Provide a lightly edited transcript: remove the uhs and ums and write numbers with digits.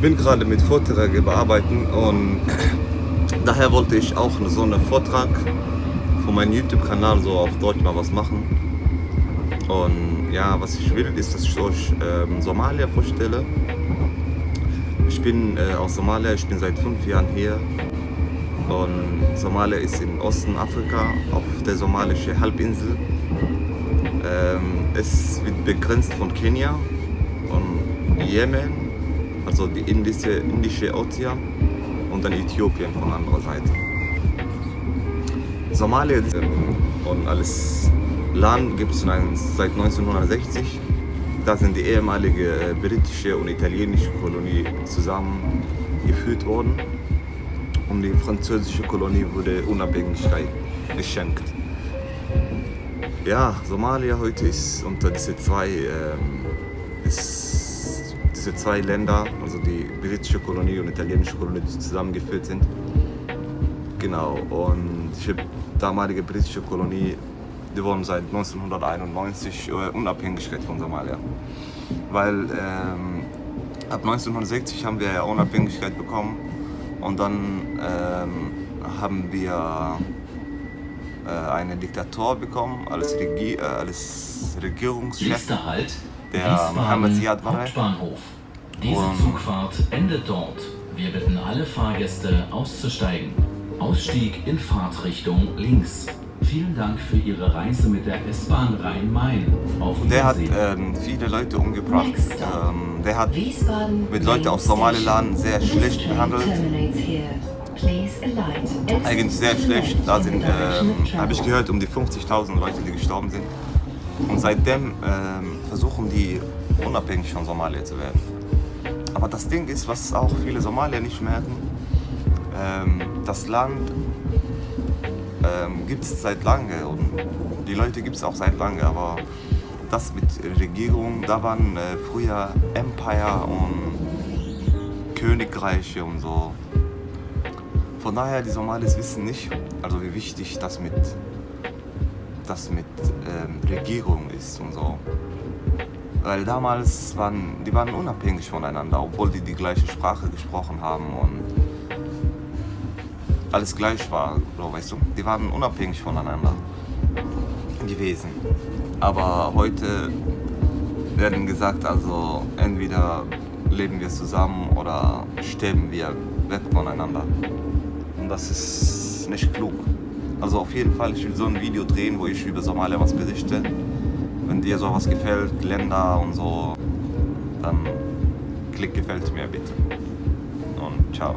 Ich bin gerade mit Vorträgen bearbeiten und daher wollte ich auch so einen Vortrag für meinen YouTube-Kanal so auf Deutsch mal was machen. Und ja, was ich will, ist, dass ich euch Somalia vorstelle. Ich bin aus Somalia, ich bin seit 5 Jahren hier. Und Somalia ist im Osten Afrika, auf der somalischen Halbinsel. Es wird begrenzt von Kenia und Jemen, also die Indische Ozean, und dann Äthiopien von anderer Seite. Somalia und als Land gibt es seit 1960. Da sind die ehemalige britische und italienische Kolonie zusammengeführt worden. Und die französische Kolonie wurde Unabhängigkeit geschenkt. Ja, Somalia heute ist unter diese zwei Länder, also die britische Kolonie und italienische Kolonie, die zusammengeführt sind. Genau, und die damalige britische Kolonie, die wollen seit 1991 Unabhängigkeit von Somalia. Weil ab 1960 haben wir ja Unabhängigkeit bekommen und dann haben wir einen Diktator bekommen als Regierungschef, Nächster Halt, der Mohammed Siad Barre. Hauptbahnhof. Diese Zugfahrt endet dort. Wir bitten alle Fahrgäste auszusteigen. Ausstieg in Fahrtrichtung links. Vielen Dank für Ihre Reise mit der S-Bahn Rhein-Main. Auf Der hat Wiedersehen. viele Leute umgebracht. Der hat mit Leuten aus Somaliland sehr schlecht behandelt. Eigentlich sehr schlecht. Da sind, habe ich gehört, um die 50.000 Leute, die gestorben sind. Und seitdem versuchen die, unabhängig von Somalia zu werden. Aber das Ding ist, was auch viele Somalier nicht merken, das Land gibt es seit lange und die Leute gibt es auch seit lange, aber das mit Regierung, da waren früher Empire und Königreiche und so. Von daher, die Somalis wissen nicht, also wie wichtig das mit Regierung ist und so. Weil damals die waren unabhängig voneinander, obwohl die gleiche Sprache gesprochen haben und alles gleich war, so, weißt du? Die waren unabhängig voneinander gewesen. Aber heute werden gesagt, also entweder leben wir zusammen oder sterben wir weg voneinander. Und das ist nicht klug. Also auf jeden Fall, ich will so ein Video drehen, wo ich über Somalia was berichte. Wenn dir sowas gefällt, Länder und so, dann klick gefällt mir bitte. Und ciao.